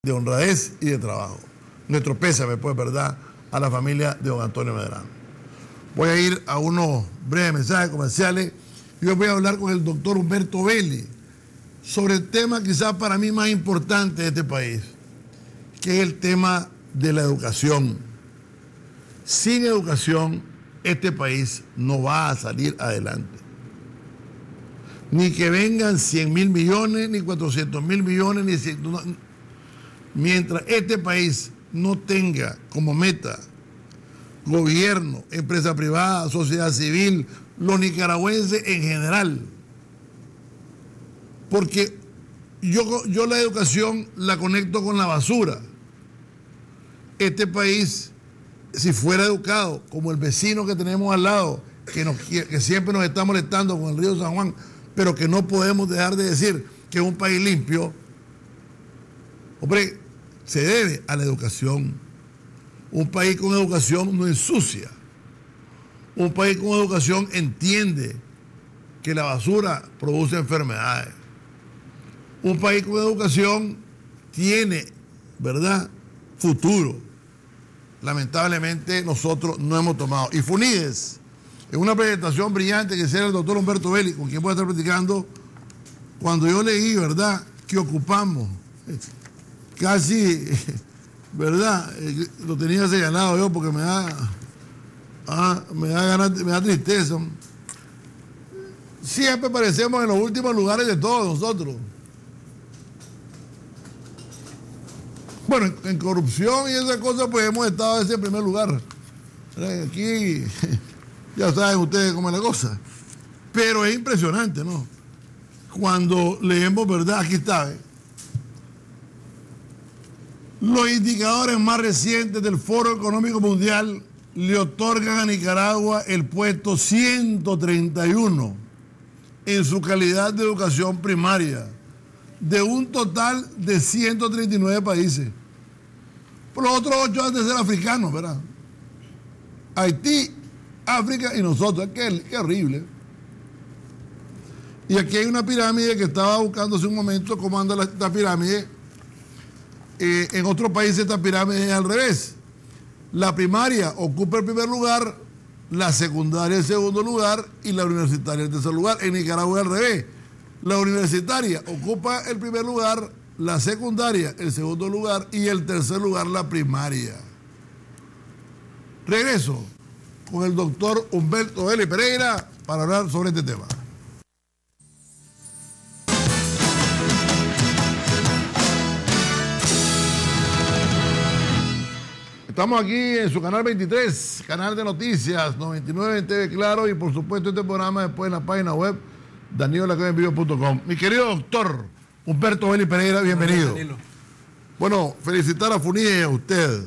de honradez y de trabajo. Nuestro pésame, pues, ¿verdad?, a la familia de don Antonio Medrano. Voy a ir a unos breves mensajes comerciales y hoy voy a hablar con el doctor Humberto Vélez sobre el tema quizás para mí más importante de este país, que es el tema de la educación. Sin educación, este país no va a salir adelante. Ni que vengan 100.000 millones, ni 400.000 millones, ni 100, no, mientras este país no tenga como meta gobierno, empresa privada, sociedad civil, los nicaragüenses en general. Porque yo la educación la conecto con la basura. Este país, si fuera educado como el vecino que tenemos al lado, que siempre nos está molestando con el río San Juan, pero que no podemos dejar de decir que es un país limpio, hombre, se debe a la educación. Un país con educación no ensucia. Un país con educación entiende que la basura produce enfermedades. Un país con educación tiene, ¿verdad?, futuro. Lamentablemente nosotros no hemos tomado. Y FUNIDES, en una presentación brillante que hiciera el doctor Humberto Vélez, con quien voy a estar platicando, cuando yo leí, ¿verdad?, que ocupamos casi, ¿verdad?, lo tenía señalado yo porque me da tristeza. Siempre parecemos en los últimos lugares de todos nosotros. Bueno, en corrupción y esas cosas, pues hemos estado a veces en primer lugar. Aquí, ya saben ustedes cómo es la cosa. Pero es impresionante, ¿no? Cuando leemos, ¿verdad? Aquí está, los indicadores más recientes del Foro Económico Mundial le otorgan a Nicaragua el puesto 131 en su calidad de educación primaria, de un total de 139 países. Por los otros 8 han de ser africanos, ¿verdad? Haití, África y nosotros. Qué horrible. Y aquí hay una pirámide que estaba buscando hace un momento cómo anda esta pirámide. En otros países esta pirámide es al revés. La primaria ocupa el primer lugar, la secundaria el segundo lugar y la universitaria el tercer lugar. En Nicaragua es al revés. La universitaria ocupa el primer lugar, la secundaria el segundo lugar y el tercer lugar la primaria. Regreso con el doctor Humberto Vélez Pereira para hablar sobre este tema. Estamos aquí en su canal 23, canal de noticias, 99 en TV Claro y por supuesto este programa después en la página web danielolacabenvideo.com. Mi querido doctor Humberto Vélez Pereira, bienvenido. Bueno, felicitar a FUNIDES y a usted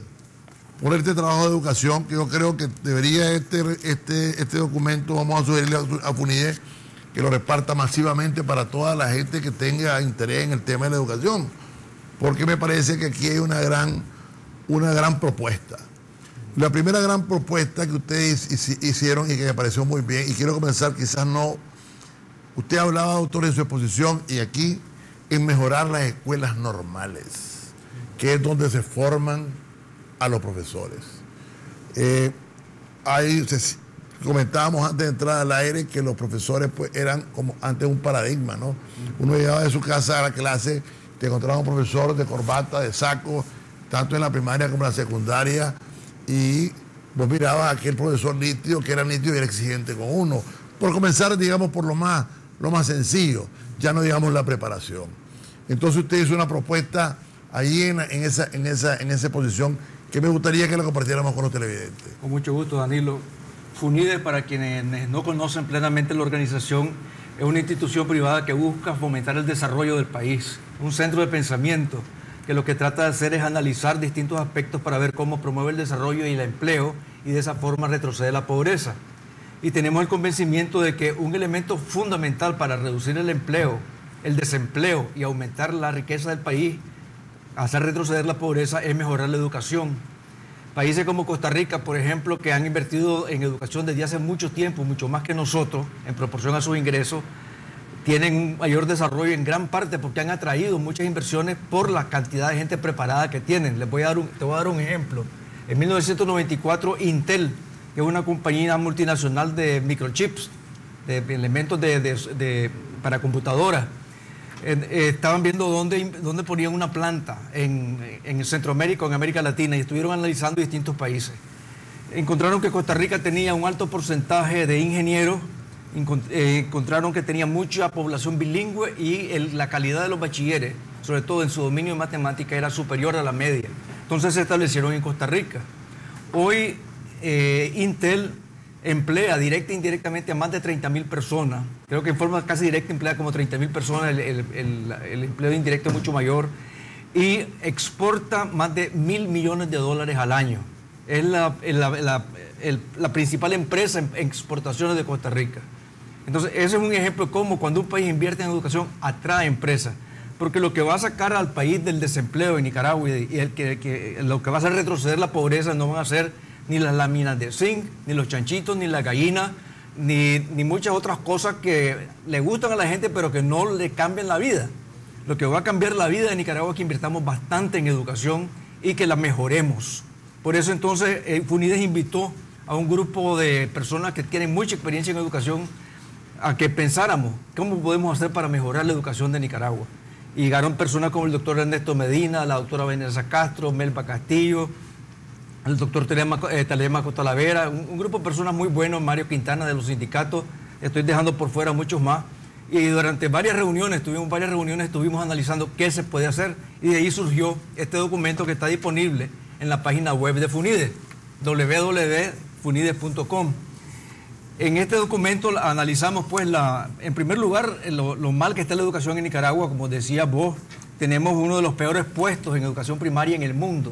por este trabajo de educación que yo creo que debería este documento, vamos a sugerirle a FUNIDES que lo reparta masivamente para toda la gente que tenga interés en el tema de la educación, porque me parece que aquí hay una gran propuesta. La primera gran propuesta que ustedes hicieron y que me pareció muy bien, y quiero comenzar, quizás no, usted hablaba, doctor, en su exposición, y aquí, en mejorar las escuelas normales, que es donde se forman a los profesores. Comentábamos antes de entrar al aire que los profesores pues eran como antes un paradigma, ¿no? Uno llegaba de su casa a la clase, te encontraba un profesor de corbata, de saco, tanto en la primaria como en la secundaria, y vos mirabas a aquel profesor nítido, que era nítido y era exigente con uno. Por comenzar, digamos, por lo más sencillo, ya no digamos la preparación. Entonces usted hizo una propuesta ahí en esa posición que me gustaría que la compartiéramos con los televidentes. Con mucho gusto, Danilo. FUNIDES, para quienes no conocen plenamente la organización, es una institución privada que busca fomentar el desarrollo del país, un centro de pensamiento que lo que trata de hacer es analizar distintos aspectos para ver cómo promueve el desarrollo y el empleo y de esa forma retrocede la pobreza. Y tenemos el convencimiento de que un elemento fundamental para reducir el empleo, el desempleo y aumentar la riqueza del país, hacer retroceder la pobreza, es mejorar la educación. Países como Costa Rica, por ejemplo, que han invertido en educación desde hace mucho tiempo, mucho más que nosotros, en proporción a sus ingresos, tienen un mayor desarrollo en gran parte porque han atraído muchas inversiones por la cantidad de gente preparada que tienen. Te voy a dar un ejemplo. En 1994, Intel, que es una compañía multinacional de microchips, de elementos para computadoras, estaban viendo dónde ponían una planta en Centroamérica o en América Latina, y estuvieron analizando distintos países. Encontraron que Costa Rica tenía un alto porcentaje de ingenieros, encontraron que tenía mucha población bilingüe y la calidad de los bachilleres, sobre todo en su dominio de matemática, era superior a la media. Entonces se establecieron en Costa Rica. Hoy Intel emplea directa e indirectamente a más de 30.000 personas. Creo que en forma casi directa emplea como 30.000 personas, el empleo indirecto es mucho mayor, y exporta más de $1.000 millones al año. Es la principal empresa en exportaciones de Costa Rica. Entonces, ese es un ejemplo de cómo cuando un país invierte en educación atrae empresas. Porque lo que va a sacar al país del desempleo en Nicaragua y lo que va a hacer retroceder la pobreza no van a ser ni las láminas de zinc, ni los chanchitos, ni la gallina, ni muchas otras cosas que le gustan a la gente pero que no le cambian la vida. Lo que va a cambiar la vida de Nicaragua es que invirtamos bastante en educación y que la mejoremos. Por eso entonces FUNIDES invitó a un grupo de personas que tienen mucha experiencia en educación a que pensáramos cómo podemos hacer para mejorar la educación de Nicaragua. Y llegaron personas como el doctor Ernesto Medina, la doctora Vanessa Castro, Melba Castillo, el doctor Telemaco Talavera, un grupo de personas muy buenos, Mario Quintana de los sindicatos, estoy dejando por fuera muchos más. Y durante varias reuniones estuvimos analizando qué se puede hacer, y de ahí surgió este documento que está disponible en la página web de FUNIDES, www.funides.com. En este documento analizamos, pues, en primer lugar, lo mal que está la educación en Nicaragua. Como decías vos, tenemos uno de los peores puestos en educación primaria en el mundo.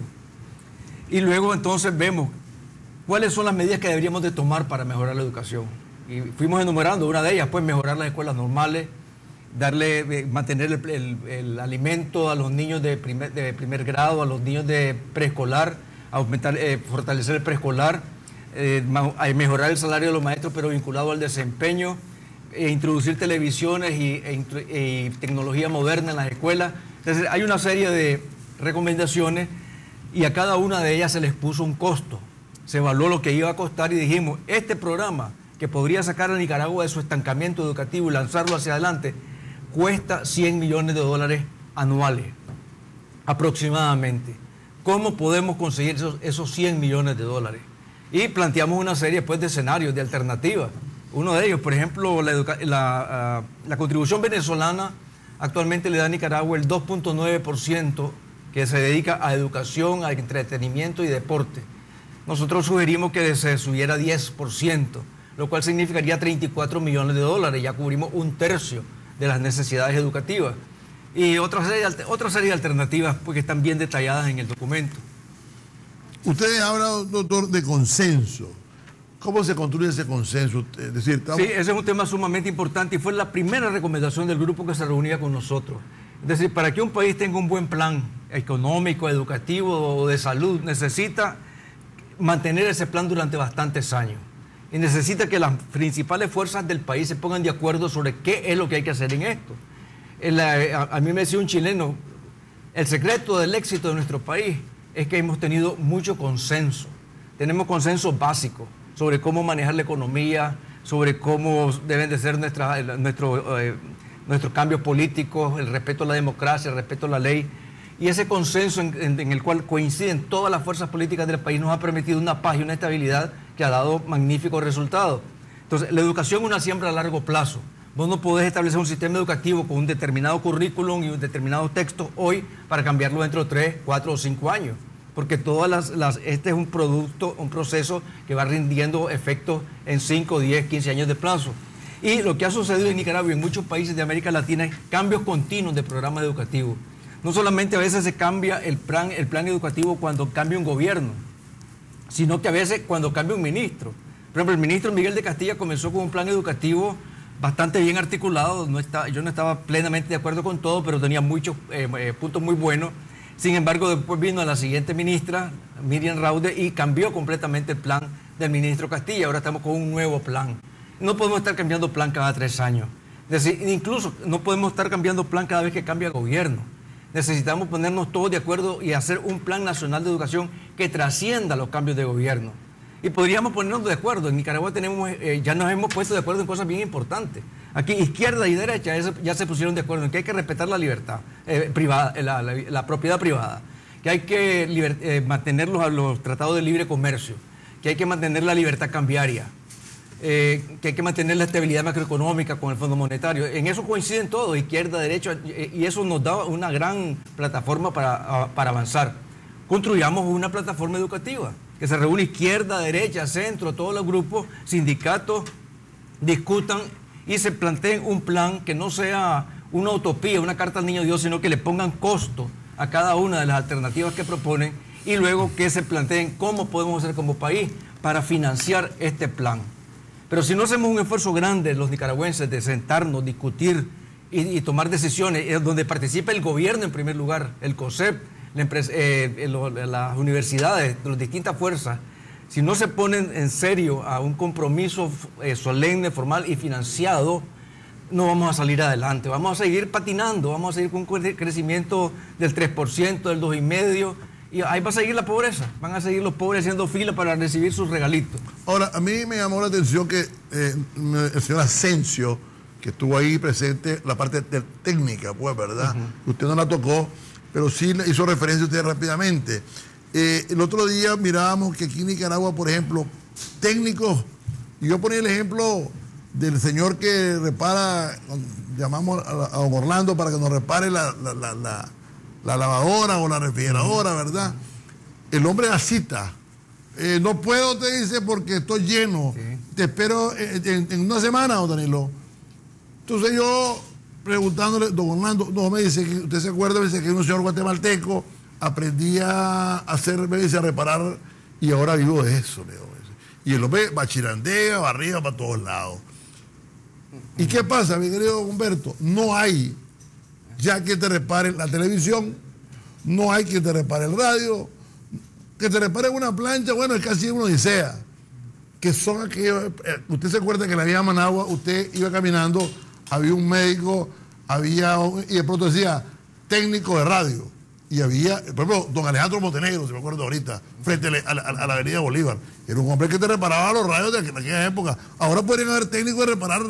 Y luego entonces vemos cuáles son las medidas que deberíamos de tomar para mejorar la educación. Y fuimos enumerando una de ellas, pues mejorar las escuelas normales, mantener el alimento a los niños de primer grado, a los niños de preescolar, fortalecer el preescolar, mejorar el salario de los maestros pero vinculado al desempeño, introducir televisiones y tecnología moderna en las escuelas. Entonces hay una serie de recomendaciones y a cada una de ellas se les puso un costo. Se evaluó lo que iba a costar y dijimos, este programa que podría sacar a Nicaragua de su estancamiento educativo y lanzarlo hacia adelante, cuesta $100 millones anuales, aproximadamente. ¿Cómo podemos conseguir esos $100 millones? Y planteamos una serie, pues, de escenarios, de alternativas. Uno de ellos, por ejemplo, la contribución venezolana actualmente le da a Nicaragua el 2.9% que se dedica a educación, a entretenimiento y deporte. Nosotros sugerimos que se subiera 10%, lo cual significaría $34 millones. Ya cubrimos un tercio de las necesidades educativas. Y otra serie de alternativas, pues, que están bien detalladas en el documento. Ustedes hablan, doctor, de consenso. ¿Cómo se construye ese consenso? Es decir, sí, ese es un tema sumamente importante y fue la primera recomendación del grupo que se reunía con nosotros. Es decir, para que un país tenga un buen plan económico, educativo o de salud, necesita mantener ese plan durante bastantes años. Y necesita que las principales fuerzas del país se pongan de acuerdo sobre qué es lo que hay que hacer en esto. A mí me decía un chileno, el secreto del éxito de nuestro país es que hemos tenido mucho consenso. Tenemos consenso básico sobre cómo manejar la economía, sobre cómo deben de ser nuestros cambios políticos, el respeto a la democracia, el respeto a la ley. Y ese consenso en el cual coinciden todas las fuerzas políticas del país nos ha permitido una paz y una estabilidad que ha dado magníficos resultados. Entonces, la educación es una siembra a largo plazo. Vos no podés establecer un sistema educativo con un determinado currículum y un determinado texto hoy para cambiarlo dentro de 3, 4 o 5 años. Porque este es un proceso que va rindiendo efectos en 5, 10, 15 años de plazo. Y lo que ha sucedido en Nicaragua y en muchos países de América Latina es cambios continuos de programas educativos. No solamente a veces se cambia el plan educativo cuando cambia un gobierno, sino que a veces cuando cambia un ministro. Por ejemplo, el ministro Miguel de Castilla comenzó con un plan educativo bastante bien articulado. Yo no estaba plenamente de acuerdo con todo, pero tenía muchos puntos muy buenos. Sin embargo, después vino la siguiente ministra, Miriam Raude, y cambió completamente el plan del ministro Castilla. Ahora estamos con un nuevo plan. No podemos estar cambiando plan cada 3 años. Incluso no podemos estar cambiando plan cada vez que cambia el gobierno. Necesitamos ponernos todos de acuerdo y hacer un plan nacional de educación que trascienda los cambios de gobierno. Y podríamos ponernos de acuerdo. En Nicaragua ya nos hemos puesto de acuerdo en cosas bien importantes. Aquí izquierda y derecha ya se pusieron de acuerdo en que hay que respetar la libertad privada, la propiedad privada, que hay que mantener los tratados de libre comercio, que hay que mantener la libertad cambiaria, que hay que mantener la estabilidad macroeconómica con el Fondo Monetario. En eso coinciden todos, izquierda, derecha, y eso nos da una gran plataforma para avanzar. Construyamos una plataforma educativa que se reúne izquierda, derecha, centro, todos los grupos, sindicatos, discutan y se planteen un plan que no sea una utopía, una carta al niño Dios, sino que le pongan costo a cada una de las alternativas que proponen y luego que se planteen cómo podemos hacer como país para financiar este plan. Pero si no hacemos un esfuerzo grande los nicaragüenses de sentarnos, discutir y tomar decisiones, donde participe el gobierno en primer lugar, el COSEP, las universidades, las distintas fuerzas, si no se ponen en serio a un compromiso solemne, formal y financiado, no vamos a salir adelante. Vamos a seguir patinando, vamos a seguir con un crecimiento del 3%, del 2,5%, y ahí va a seguir la pobreza. Van a seguir los pobres haciendo fila para recibir sus regalitos. Ahora, a mí me llamó la atención que el señor Asensio, que estuvo ahí presente, la parte técnica, pues, ¿verdad? Usted no la tocó, pero sí le hizo referencia a usted rápidamente. El otro día mirábamos que aquí en Nicaragua, por ejemplo, técnicos, y yo ponía el ejemplo del señor que repara, llamamos a don Orlando para que nos repare la lavadora o la refrigeradora, ¿verdad? El hombre da cita. No puedo, te dice, porque estoy lleno. Sí. Te espero en una semana, don Danilo. Entonces yo, preguntándole, don Orlando, no, me dice, usted se acuerda, me dice que un señor guatemalteco aprendía a hacer, me dice, a reparar, y ahora vivo de eso, me dice. Y el hombre bachirandea, barriga para todos lados. ¿Y qué pasa, mi querido Humberto? No hay ya que te repare la televisión, no hay que te repare el radio, que te repare una plancha, bueno, es casi una odisea. Que son aquellos, usted se acuerda que en la vía Managua, usted iba caminando, había un médico, y de pronto decía, técnico de radio. Y había, por ejemplo, don Alejandro Montenegro, si me acuerdo ahorita, frente a la avenida Bolívar. Era un hombre que te reparaba los radios de aquella época. Ahora podrían haber técnicos de reparar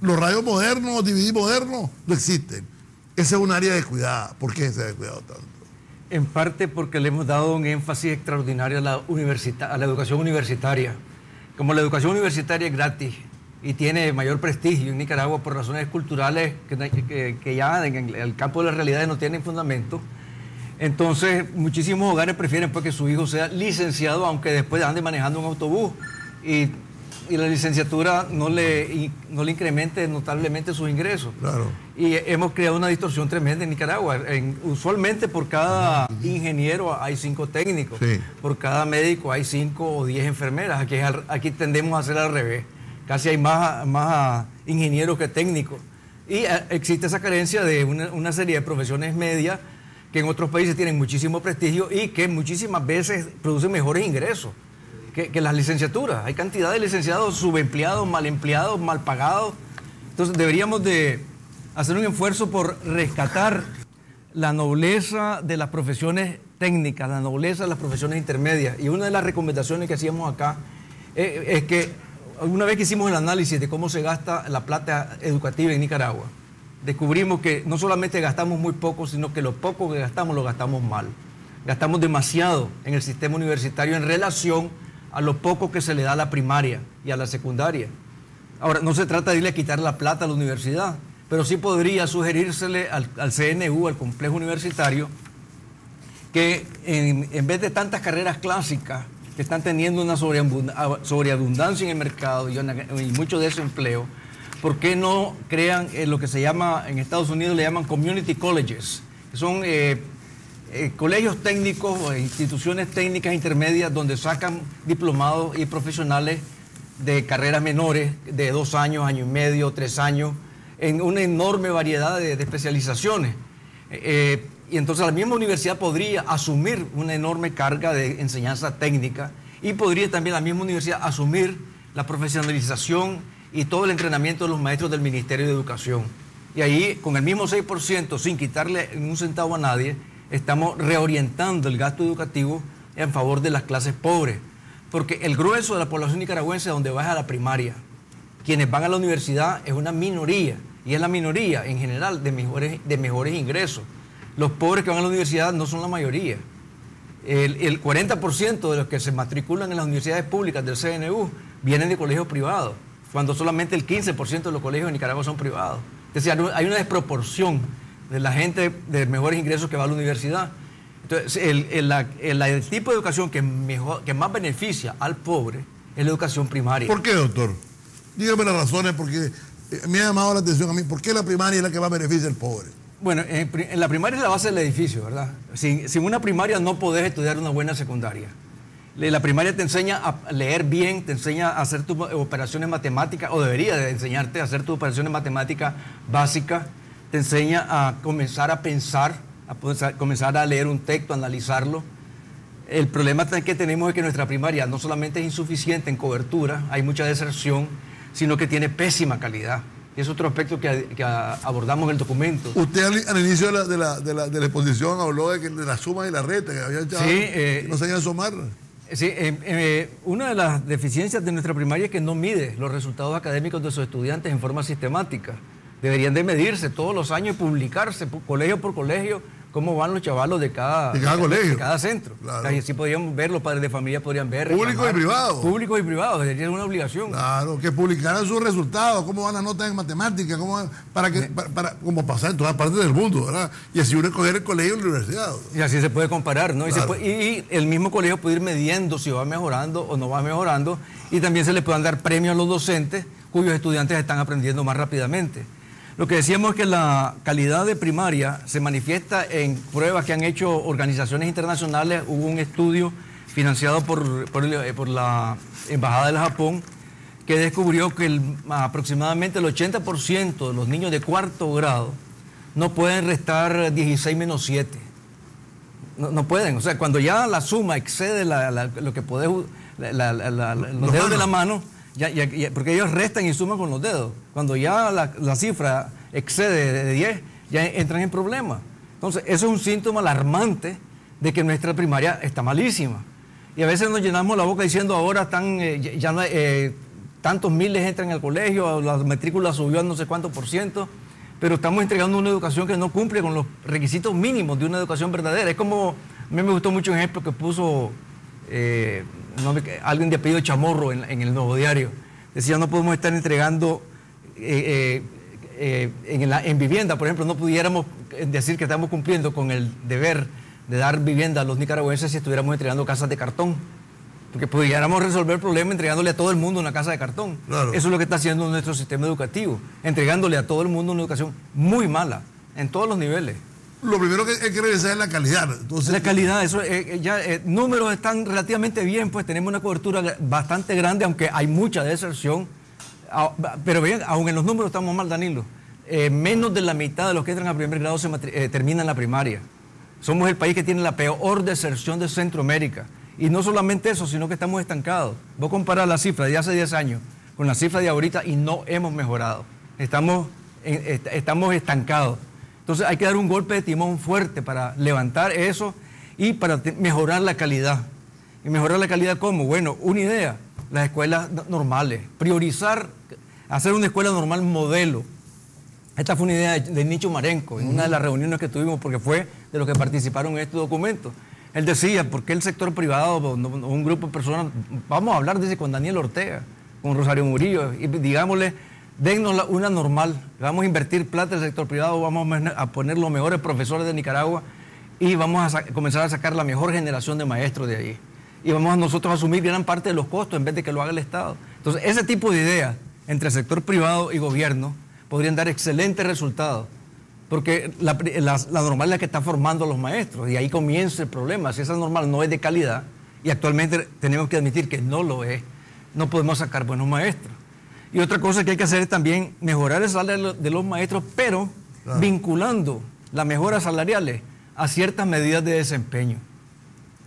los radios modernos, DVD modernos, no existen. Esa es un área descuidada. ¿Por qué se ha descuidado tanto? En parte porque le hemos dado un énfasis extraordinario a la educación universitaria. Como la educación universitaria es gratis y tiene mayor prestigio en Nicaragua por razones culturales que ya en el campo de las realidades no tienen fundamento, entonces muchísimos hogares prefieren pues, que su hijo sea licenciado, aunque después ande manejando un autobús y la licenciatura no le incremente notablemente sus ingresos. Claro. Y hemos creado una distorsión tremenda en Nicaragua. Usualmente por cada ingeniero hay 5 técnicos, sí. Por cada médico hay 5 o 10 enfermeras. Aquí tendemos a hacer al revés. Casi hay más ingenieros que técnicos. Y existe esa carencia de una serie de profesiones medias que en otros países tienen muchísimo prestigio y que muchísimas veces producen mejores ingresos que las licenciaturas. Hay cantidad de licenciados subempleados, mal empleados, mal pagados. Entonces deberíamos de hacer un esfuerzo por rescatar la nobleza de las profesiones técnicas, la nobleza de las profesiones intermedias. Y una de las recomendaciones que hacíamos acá es que una vez que hicimos el análisis de cómo se gasta la plata educativa en Nicaragua, descubrimos que no solamente gastamos muy poco, sino que lo poco que gastamos lo gastamos mal. Gastamos demasiado en el sistema universitario en relación a lo poco que se le da a la primaria y a la secundaria. Ahora, no se trata de irle a quitar la plata a la universidad, pero sí podría sugerírsele al CNU, al complejo universitario, que en vez de tantas carreras clásicas que están teniendo una sobreabundancia en el mercado y mucho desempleo, ¿por qué no crean lo que se llama, en Estados Unidos le llaman community colleges, que son colegios técnicos o instituciones técnicas intermedias donde sacan diplomados y profesionales de carreras menores de 2 años, año y medio, 3 años, en una enorme variedad de especializaciones. Y entonces la misma universidad podría asumir una enorme carga de enseñanza técnica y podría también la misma universidad asumir la profesionalización y todo el entrenamiento de los maestros del Ministerio de Educación. Y ahí, con el mismo 6%, sin quitarle un centavo a nadie, estamos reorientando el gasto educativo en favor de las clases pobres. Porque el grueso de la población nicaragüense, donde va a la primaria, quienes van a la universidad es una minoría, y es la minoría en general de mejores ingresos. Los pobres que van a la universidad no son la mayoría. El 40% de los que se matriculan en las universidades públicas del CNU vienen de colegios privados, cuando solamente el 15% de los colegios de Nicaragua son privados. Es decir, hay una desproporción de la gente de mejores ingresos que va a la universidad. Entonces, el tipo de educación que más beneficia al pobre es la educación primaria. ¿Por qué, doctor? Dígame las razones, porque me ha llamado la atención a mí. ¿Por qué la primaria es la que más beneficia al pobre? Bueno, en la primaria es la base del edificio, ¿verdad? Sin una primaria no podés estudiar una buena secundaria. La primaria te enseña a leer bien, te enseña a hacer tus operaciones matemáticas, o debería de enseñarte a hacer tus operaciones matemáticas básicas, te enseña a comenzar a pensar, comenzar a leer un texto, a analizarlo. El problema que tenemos es que nuestra primaria no solamente es insuficiente en cobertura, hay mucha deserción, sechino que tiene pésima calidad. Y es otro aspecto que abordamos en el documento. Usted al inicio de la exposición habló de la suma y la reta, que había echado, que no sabían sumar. Sí, una de las deficiencias de nuestra primaria es que no mide los resultados académicos de sus estudiantes en forma sistemática. Deberían de medirse todos los años y publicarse colegio por colegio cómo van los chavalos de cada colegio, de cada centro. Claro. Así podrían ver, los padres de familia podrían ver. Público y privado. Público y privado, debería ser una obligación. Claro, que publicaran sus resultados, cómo van las notas en matemáticas, como pasar en todas partes del mundo, ¿verdad? Y así uno escoger el colegio y la universidad. Y así se puede comparar, ¿no? Claro. Y el mismo colegio puede ir midiendo si va mejorando o no va mejorando, y también se le puedan dar premios a los docentes cuyos estudiantes están aprendiendo más rápidamente. Lo que decíamos es que la calidad de primaria se manifiesta en pruebas que han hecho organizaciones internacionales. Hubo un estudio financiado por la Embajada del Japón que descubrió que aproximadamente el 80% de los niños de cuarto grado no pueden restar 16 menos 7. No pueden. O sea, cuando ya la suma excede lo que podés, los dedos de la mano, porque ellos restan y suman con los dedos. Cuando ya la cifra excede de 10, ya entran en problemas. Entonces, eso es un síntoma alarmante de que nuestra primaria está malísima. Y a veces nos llenamos la boca diciendo ahora tantos miles entran al colegio, la matrícula subió a no sé cuánto %, pero estamos entregando una educación que no cumple con los requisitos mínimos de una educación verdadera. Es como, a mí me gustó mucho un ejemplo que puso alguien de apellido Chamorro en el Nuevo Diario. Decía, no podemos estar entregando en vivienda, por ejemplo, no pudiéramos decir que estamos cumpliendo con el deber de dar vivienda a los nicaragüenses si estuviéramos entregando casas de cartón. Porque pudiéramos resolver el problema entregándole a todo el mundo una casa de cartón. Claro. Eso es lo que está haciendo nuestro sistema educativo, entregándole a todo el mundo una educación muy mala, en todos los niveles. Lo primero que hay que revisar es la calidad. Entonces, la calidad, eso números están relativamente bien, pues tenemos una cobertura bastante grande, aunque hay mucha deserción. Pero bien, aún en los números estamos mal, Danilo. Menos de la mitad de los que entran a primer grado terminan la primaria. Somos el país que tiene la peor deserción de Centroamérica. Y no solamente eso, sino que estamos estancados. Vos comparás la cifra de hace 10 años con la cifra de ahorita y no hemos mejorado. Estamos estancados. Entonces hay que dar un golpe de timón fuerte para levantar eso y para mejorar la calidad. ¿Y mejorar la calidad cómo? Bueno, una idea, las escuelas normales. Priorizar, hacer una escuela normal modelo. Esta fue una idea de Nicho Marenco en una de las reuniones que tuvimos, porque fue de los que participaron en este documento. Él decía, ¿por qué el sector privado, un grupo de personas, vamos a hablar, dice, con Daniel Ortega, con Rosario Murillo, y digámosle, dennos una normal, vamos a invertir plata en el sector privado, vamos a poner los mejores profesores de Nicaragua y vamos a comenzar a sacar la mejor generación de maestros de ahí. Y vamos a nosotros asumir gran parte de los costos en vez de que lo haga el Estado. Entonces, ese tipo de ideas entre el sector privado y gobierno podrían dar excelentes resultados, porque la normal es la que está formando a los maestros y ahí comienza el problema. Si esa normal no es de calidad, y actualmente tenemos que admitir que no lo es, no podemos sacar buenos maestros. Y otra cosa que hay que hacer es también mejorar el salario de los maestros, pero vinculando las mejoras salariales a ciertas medidas de desempeño.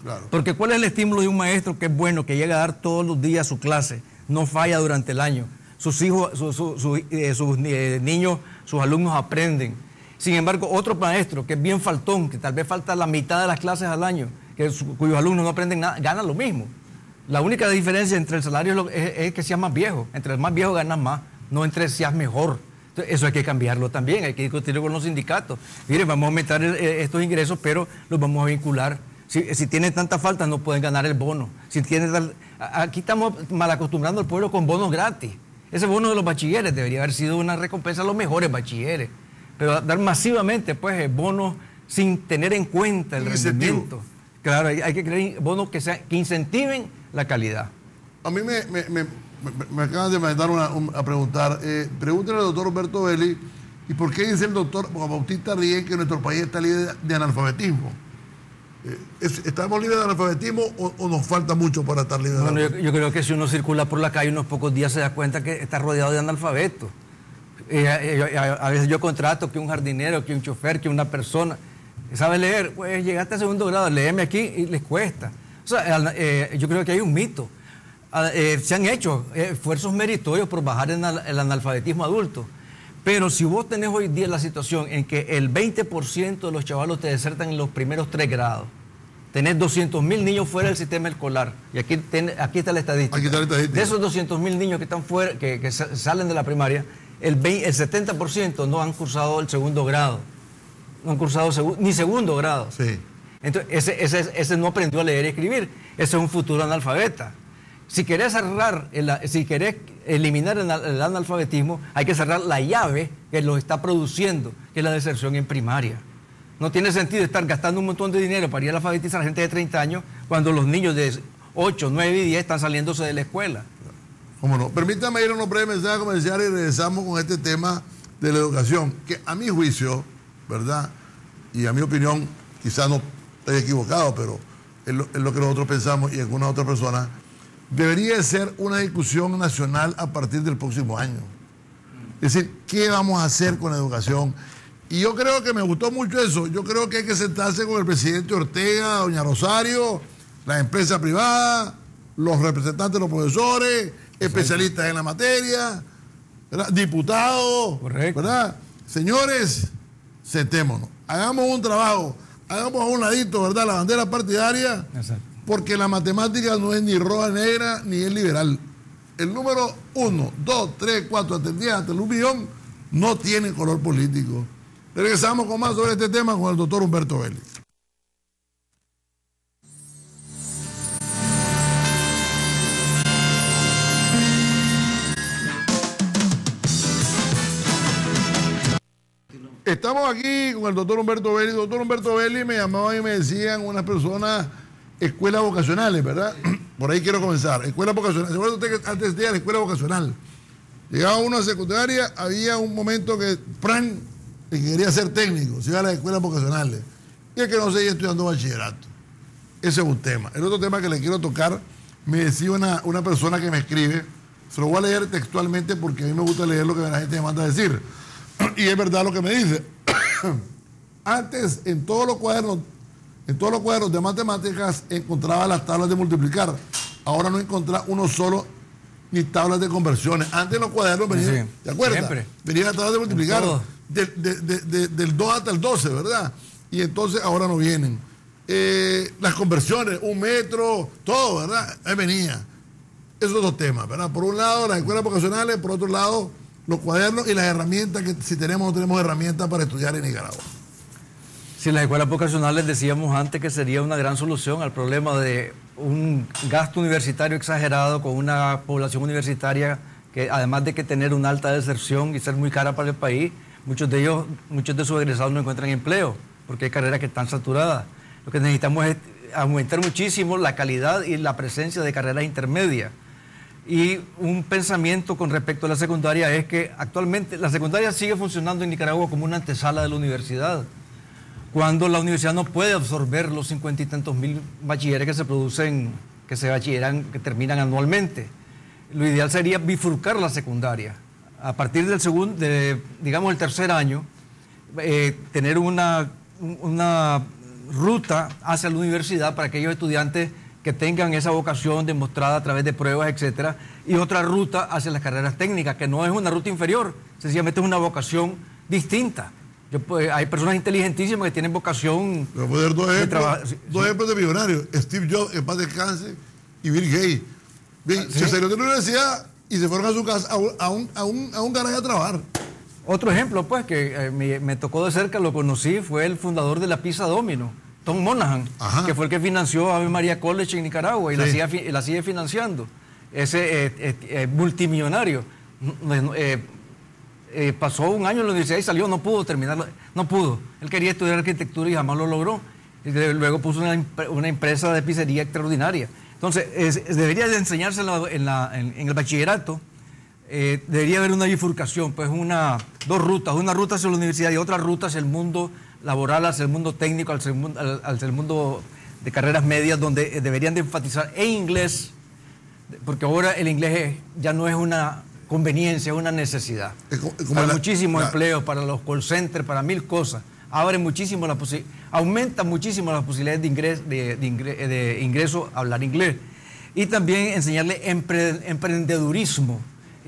Claro. Porque ¿cuál es el estímulo de un maestro que es bueno, que llega a dar todos los días su clase, no falla durante el año? sus hijos, sus niños, sus alumnos aprenden. Sin embargo, otro maestro que es bien faltón, que tal vez falta la mitad de las clases al año, cuyos alumnos no aprenden nada, gana lo mismo. La única diferencia entre el salario es que seas más viejo. Entre el más viejo ganas más, no entre seas mejor. Entonces, eso hay que cambiarlo también, hay que discutirlo con los sindicatos. Miren, vamos a aumentar estos ingresos, pero los vamos a vincular. Si tienen tanta falta, no pueden ganar el bono. Aquí estamos mal acostumbrando al pueblo con bonos gratis. Ese bono de los bachilleres debería haber sido una recompensa a los mejores bachilleres. Pero dar masivamente, pues, bonos sin tener en cuenta el rendimiento. Claro, hay que crear bonos que incentiven la calidad. A mí me acaban de mandar a preguntar, pregúntale al doctor Humberto Vélez, ¿y por qué dice el doctor Juan Bautista Rién que nuestro país está libre de analfabetismo? ¿Estamos libres de analfabetismo o nos falta mucho para estar libres de analfabetismo? Yo creo que si uno circula por la calle unos pocos días se da cuenta que está rodeado de analfabetos. A veces yo contrato que un jardinero, que un chofer, que una persona sabe leer, pues llegaste a segundo grado, léeme aquí y les cuesta. O sea, yo creo que hay un mito. Se han hecho esfuerzos meritorios por bajar el analfabetismo adulto, pero si vos tenés hoy día la situación en que el 20% de los chavalos te desertan en los primeros 3 grados, tenés 200.000 niños fuera del sistema escolar, y aquí está la estadística. De esos 200.000 niños que están fuera, que salen de la primaria, el 70% no han cursado el segundo grado, no han cursado ni segundo grado. Sí. Entonces, ese no aprendió a leer y escribir, ese es un futuro analfabeta. Si querés eliminar el analfabetismo, hay que cerrar la llave que lo está produciendo, que es la deserción en primaria. No tiene sentido estar gastando un montón de dinero para ir a alfabetizar a gente de 30 años cuando los niños de 8, 9 y 10 están saliéndose de la escuela. ¿Cómo no? Permítame ir a unos breves mensajes comerciales y regresamos con este tema de la educación, que a mi juicio, ¿verdad? Y a mi opinión, quizás no estoy equivocado, pero es lo que nosotros pensamos y algunas otras personas, debería ser una discusión nacional a partir del próximo año. Es decir, ¿qué vamos a hacer con la educación? Y yo creo que me gustó mucho eso. Yo creo que hay que sentarse con el presidente Ortega, doña Rosario, las empresas privadas, los representantes de los profesores, especialistas en la materia, ¿verdad? Diputados, correcto, ¿verdad? Señores, sentémonos, hagamos un trabajo, hagamos a un ladito, ¿verdad?, la bandera partidaria. Exacto. Porque la matemática no es ni roja, negra, ni es liberal. El número 1, 2, 3, 4, hasta el 10, hasta el 1.000.000, no tiene color político. Regresamos con más sobre este tema con el doctor Humberto Vélez. Estamos aquí con el doctor Humberto Vélez. El doctor Humberto Vélez me llamaban y me decían unas personas, escuelas vocacionales, ¿verdad? Por ahí quiero comenzar. Escuelas vocacionales. ¿Se acuerda usted que antes de la escuela vocacional? Llegaba uno a secundaria, había un momento que el que quería ser técnico, se iba a las escuelas vocacionales. Y el que no seguía estudiando bachillerato. Ese es un tema. El otro tema que le quiero tocar, me decía una persona que me escribe, se lo voy a leer textualmente porque a mí me gusta leer lo que la gente me manda a decir. Y es verdad lo que me dice. Antes, en todos los cuadernos de matemáticas encontraba las tablas de multiplicar. Ahora no encontraba uno solo ni tablas de conversiones. Antes en los cuadernos venían, ¿te acuerdas? Siempre. Venían las tablas de multiplicar del 2 hasta el 12, ¿verdad? Y entonces ahora no vienen. Las conversiones, 1 metro, todo, ¿verdad? Ahí venía. Esos dos temas, ¿verdad? Por un lado, las escuelas vocacionales, por otro lado, los cuadernos y las herramientas, que si tenemos o no tenemos herramientas para estudiar en Nicaragua. Sí, las escuelas vocacionales decíamos antes que sería una gran solución al problema de un gasto universitario exagerado con una población universitaria que, además de que tener una alta deserción y ser muy cara para el país, muchos de sus egresados no encuentran empleo porque hay carreras que están saturadas. Lo que necesitamos es aumentar muchísimo la calidad y la presencia de carreras intermedias. Y un pensamiento con respecto a la secundaria es que actualmente la secundaria sigue funcionando en Nicaragua como una antesala de la universidad, cuando la universidad no puede absorber los 50 y tantos mil bachilleres que se producen, que se bachilleran, que terminan anualmente. Lo ideal sería bifurcar la secundaria. A partir del digamos el tercer año, tener una ruta hacia la universidad para aquellos estudiantes que tengan esa vocación demostrada a través de pruebas, etcétera, y otra ruta hacia las carreras técnicas, que no es una ruta inferior, sencillamente es una vocación distinta. Hay personas inteligentísimas que tienen vocación. Voy a poner dos ejemplos de millonarios: Steve Jobs, en paz descanse, y Bill Gates. Se salió de la universidad y se fueron a su casa a un garaje a trabajar. Otro ejemplo, pues, que me tocó de cerca, lo conocí, fue el fundador de la Pizza Domino, Tom Monaghan, que fue el que financió Ave María College en Nicaragua y la sigue financiando. Ese multimillonario. Pasó un año en la universidad y salió, no pudo terminarlo, no pudo. Él quería estudiar arquitectura y jamás lo logró. Y luego puso una empresa de pizzería extraordinaria. Entonces, debería de enseñarse en el bachillerato, debería haber una bifurcación, pues dos rutas, una ruta hacia la universidad y otra ruta hacia el mundo laboral, hacia el mundo técnico, hacia el mundo de carreras medias, donde deberían de enfatizar en inglés, porque ahora el inglés ya no es una conveniencia, es una necesidad. Para muchísimos empleos, para los call centers, para mil cosas. Aumenta muchísimo las posibilidades de ingreso a hablar inglés. Y también enseñarle emprendedurismo,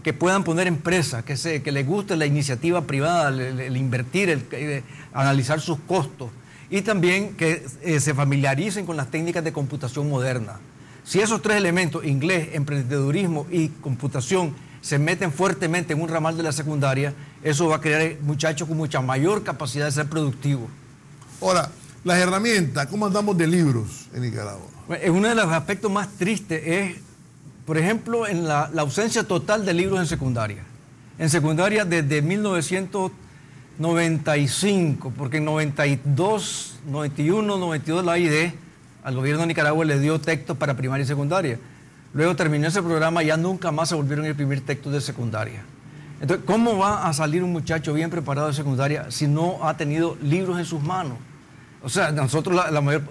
que puedan poner empresas, que les guste la iniciativa privada, el invertir, el analizar sus costos. Y también que se familiaricen con las técnicas de computación moderna. Si esos tres elementos, inglés, emprendedurismo y computación, se meten fuertemente en un ramal de la secundaria, eso va a crear muchachos con mucha mayor capacidad de ser productivos. Ahora, las herramientas, ¿cómo andamos de libros en Nicaragua? Uno de los aspectos más tristes es, por ejemplo, en la ausencia total de libros en secundaria. En secundaria desde 1995, porque en 92, 91, 92 la AID al gobierno de Nicaragua le dio textos para primaria y secundaria. Luego terminó ese programa y ya nunca más se volvieron a imprimir textos de secundaria. Entonces, ¿cómo va a salir un muchacho bien preparado de secundaria si no ha tenido libros en sus manos? O sea, nosotros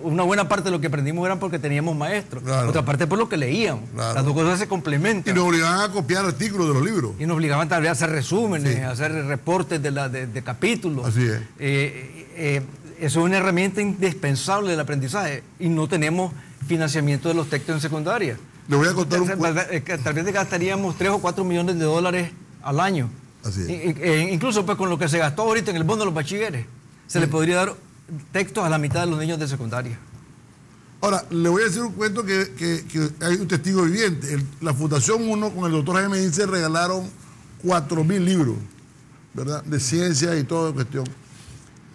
una buena parte de lo que aprendimos era porque teníamos maestros, otra parte por lo que leíamos. Las dos cosas se complementan. Y nos obligaban a copiar artículos de los libros. Y nos obligaban también a hacer resúmenes, a hacer reportes de capítulos. Así es. Eso es una herramienta indispensable del aprendizaje y no tenemos financiamiento de los textos en secundaria. Le voy a contar Tal vez gastaríamos 3 o 4 millones de dólares al año. Así es. Incluso pues con lo que se gastó ahorita en el bono de los bachilleres, se le podría dar textos a la mitad de los niños de secundaria. Ahora, le voy a decir un cuento que hay un testigo viviente. La Fundación 1 con el doctor Jaime Ince regalaron 4.000 libros, ¿verdad? De ciencia y toda cuestión.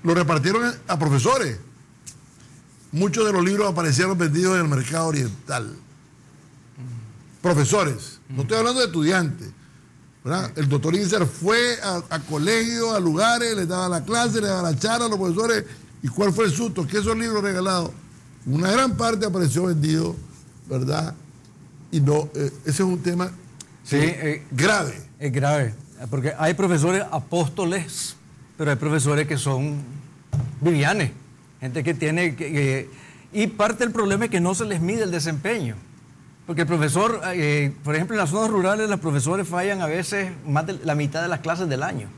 Lo repartieron a profesores. Muchos de los libros aparecieron vendidos en el mercado oriental. Profesores, no estoy hablando de estudiantes, ¿verdad? El doctor Inser fue a colegios, a lugares, les daba la clase, les daba la charla a los profesores. ¿Y cuál fue el susto? Que esos libros regalados, una gran parte apareció vendido, ¿verdad? Y no, ese es un tema grave. Es grave, porque hay profesores apóstoles, pero hay profesores que son vivianes, gente que tiene... y parte del problema es que no se les mide el desempeño. Porque el profesor, por ejemplo, en las zonas rurales los profesores fallan a veces más de la mitad de las clases del año.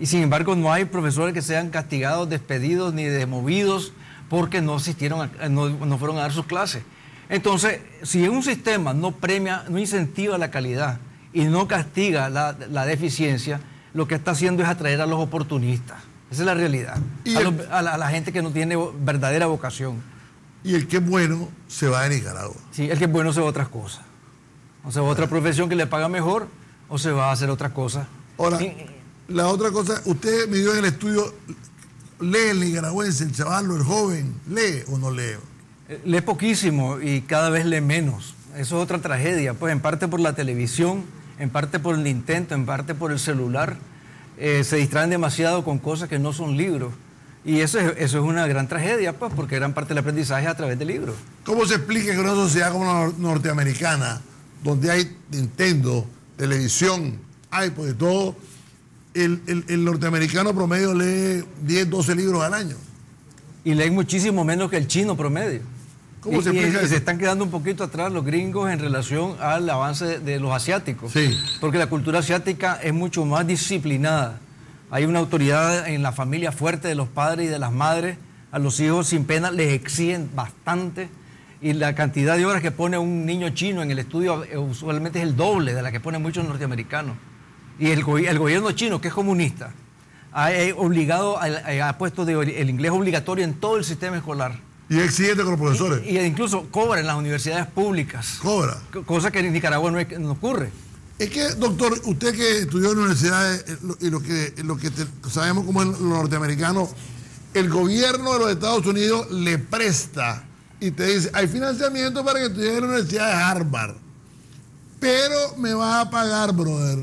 Y sin embargo no hay profesores que sean castigados, despedidos ni demovidos porque no asistieron, no fueron a dar sus clases. Entonces, si un sistema no premia, no incentiva la calidad y no castiga la deficiencia, lo que está haciendo es atraer a los oportunistas. Esa es la realidad. A la gente que no tiene verdadera vocación. Y el que es bueno se va de Nicaragua. Sí, el que es bueno se va a otras cosas. O se va a otra profesión que le paga mejor o se va a hacer otra cosa. Ahora, la otra cosa, usted me dio en el estudio, ¿lee el nicaragüense, el chaval, el joven? ¿Lee o no lee? Lee poquísimo y cada vez lee menos. Eso es otra tragedia, pues en parte por la televisión, en parte por el Nintendo, en parte por el celular. Se distraen demasiado con cosas que no son libros. Y eso es una gran tragedia, pues, porque gran parte del aprendizaje es a través de libros. ¿Cómo se explica que en una sociedad como la norteamericana, donde hay Nintendo, televisión, iPod y todo, el norteamericano promedio lee 10, 12 libros al año? Y leen muchísimo menos que el chino promedio. ¿Cómo se explica eso? Se están quedando un poquito atrás los gringos en relación al avance de los asiáticos. Sí. Porque la cultura asiática es mucho más disciplinada. Hay una autoridad en la familia fuerte de los padres y de las madres. A los hijos sin pena les exigen bastante. y la cantidad de horas que pone un niño chino en el estudio usualmente es el doble de la que ponen muchos norteamericanos. Y el gobierno chino, que es comunista, ha puesto el inglés obligatorio en todo el sistema escolar. Y es exigente con los profesores. Y incluso cobra en las universidades públicas. Cobra. Cosa que en Nicaragua no ocurre. Es que, doctor, usted que estudió en universidades y lo que sabemos como los norteamericanos, el gobierno de los Estados Unidos le presta y te dice, hay financiamiento para que estudies en la Universidad de Harvard, pero me vas a pagar, brother.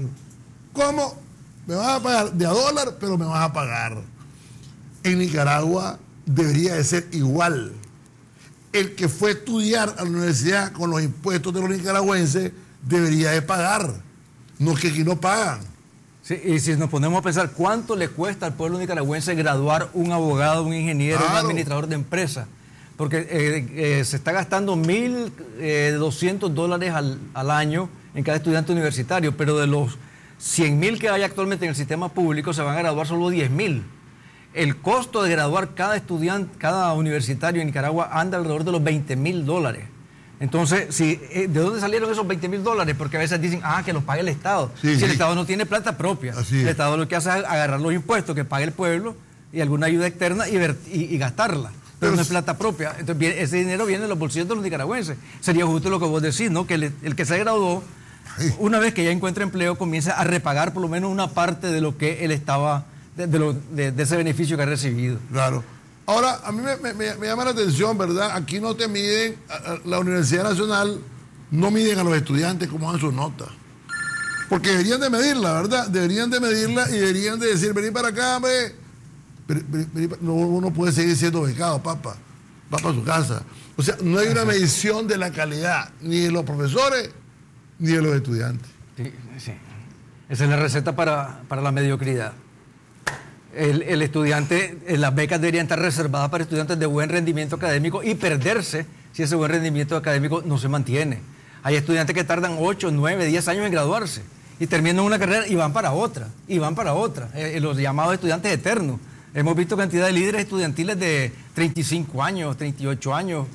¿Cómo? Me vas a pagar de a dólar, pero me vas a pagar. En Nicaragua debería de ser igual. El que fue a estudiar a la universidad con los impuestos de los nicaragüenses debería de pagar. No que aquí no pagan. Sí, y si nos ponemos a pensar cuánto le cuesta al pueblo nicaragüense graduar un abogado, un ingeniero, un administrador de empresa, porque se está gastando $1,200 al año en cada estudiante universitario, pero de los 100,000 que hay actualmente en el sistema público se van a graduar solo 10,000. El costo de graduar cada estudiante, cada universitario en Nicaragua anda alrededor de los $20,000. Entonces, ¿de dónde salieron esos $20,000? Porque a veces dicen, que los pague el Estado. Sí, si sí. el Estado no tiene plata propia, el Estado lo que hace es agarrar los impuestos que pague el pueblo y alguna ayuda externa y gastarla. Pero no es plata propia. Entonces, ese dinero viene de los bolsillos de los nicaragüenses. Sería justo lo que vos decís, ¿no? Que el que se graduó, una vez que ya encuentra empleo, comienza a repagar por lo menos una parte de lo que él estaba, de ese beneficio que ha recibido. Claro. Ahora, a mí me llama la atención, ¿verdad? Aquí no te miden, la Universidad Nacional no miden a los estudiantes cómo dan sus notas. Porque deberían de medirla, ¿verdad? Deberían de medirla y deberían de decir, vení para acá, hombre. No, uno puede seguir siendo becado, papá. Va para su casa. O sea, no hay una medición de la calidad, ni de los profesores, ni de los estudiantes. Sí, sí. Esa es la receta para la mediocridad. El estudiante, las becas deberían estar reservadas para estudiantes de buen rendimiento académico y perderse si ese buen rendimiento académico no se mantiene. Hay estudiantes que tardan 8, 9, 10 años en graduarse y terminan una carrera y van para otra, y van para otra. Los llamados estudiantes eternos. Hemos visto cantidad de líderes estudiantiles de 35 años, 38 años,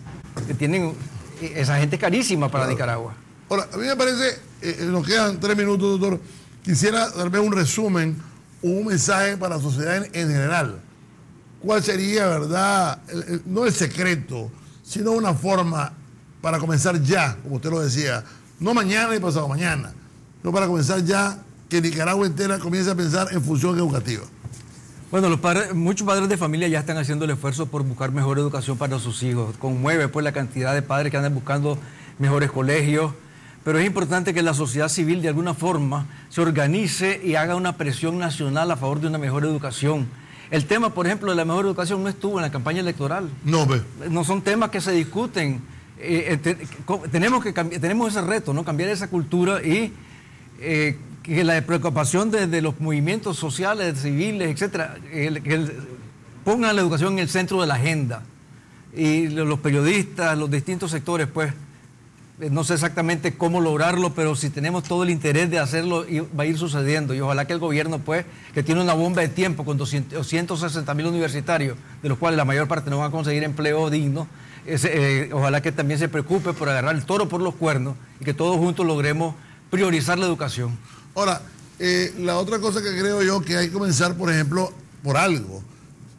que tienen esa gente carísima para Nicaragua. Ahora, a mí me parece, nos quedan 3 minutos, doctor, quisiera tal vez un resumen, un mensaje para la sociedad en general. ¿Cuál sería, verdad, no el secreto, sino una forma para comenzar ya, como usted lo decía, no mañana y pasado mañana, no para comenzar ya que Nicaragua entera comience a pensar en función educativa? Bueno, muchos padres de familia ya están haciendo el esfuerzo por buscar mejor educación para sus hijos. Conmueve pues la cantidad de padres que andan buscando mejores colegios, pero es importante que la sociedad civil de alguna forma se organice y haga una presión nacional a favor de una mejor educación. El tema, por ejemplo, de la mejor educación no estuvo en la campaña electoral. No son temas que se discuten. Tenemos ese reto, ¿no? Cambiar esa cultura y que la preocupación de los movimientos sociales, civiles, etcétera, pongan la educación en el centro de la agenda. Y los periodistas, los distintos sectores, pues, no sé exactamente cómo lograrlo, pero si tenemos todo el interés de hacerlo, va a ir sucediendo. Y ojalá que el gobierno, pues, que tiene una bomba de tiempo con 260,000 universitarios, de los cuales la mayor parte no van a conseguir empleo digno, ojalá que también se preocupe por agarrar el toro por los cuernos y que todos juntos logremos priorizar la educación. Ahora, la otra cosa que creo yo que hay que comenzar, por ejemplo, por algo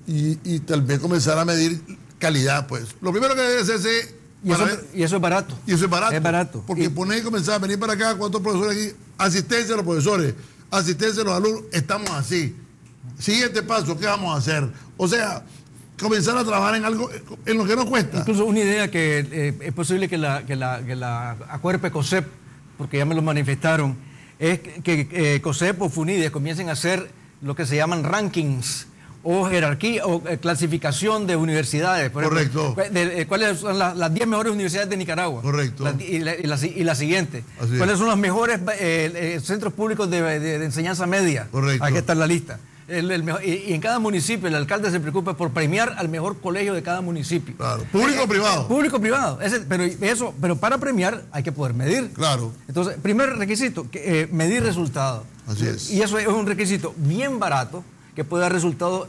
y tal vez comenzar a medir calidad, pues. Lo primero que debe hacerse... Y eso es barato. Y eso es barato. Es barato. Porque poner y comenzar a venir para acá, ¿cuántos profesores aquí? Asistencia a los profesores, asistencia a los alumnos, estamos así. Siguiente paso, ¿qué vamos a hacer? O sea, comenzar a trabajar en algo, en lo que nos cuesta. Incluso una idea que es posible que la acuerpe COSEP, porque ya me lo manifestaron, es que COSEP o FUNIDES comiencen a hacer lo que se llaman rankings o jerarquía o clasificación de universidades. Por Correcto. Ejemplo, ¿cuáles son las 10 mejores universidades de Nicaragua? Correcto. Y la siguiente. Así ¿Cuáles es. son los mejores centros públicos de enseñanza media? Correcto. Aquí está la lista. Y en cada municipio el alcalde se preocupa por premiar al mejor colegio de cada municipio. Claro. ¿Público o privado? Público o privado. Pero para premiar hay que poder medir. Claro. Entonces, primer requisito, medir resultados. Así es. Y eso es un requisito bien barato que puede dar resultados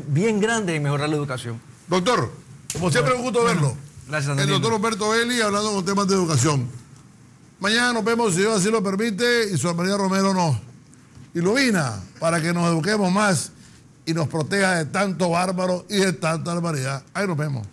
bien grandes en mejorar la educación. Doctor, como siempre, un gusto verlo. Gracias, el Danilo. doctor Humberto Vélez, hablando con temas de educación. Mañana nos vemos, si Dios así lo permite, y su María Romero nos ilumina para que nos eduquemos más y nos proteja de tanto bárbaro y de tanta barbaridad. Ahí nos vemos.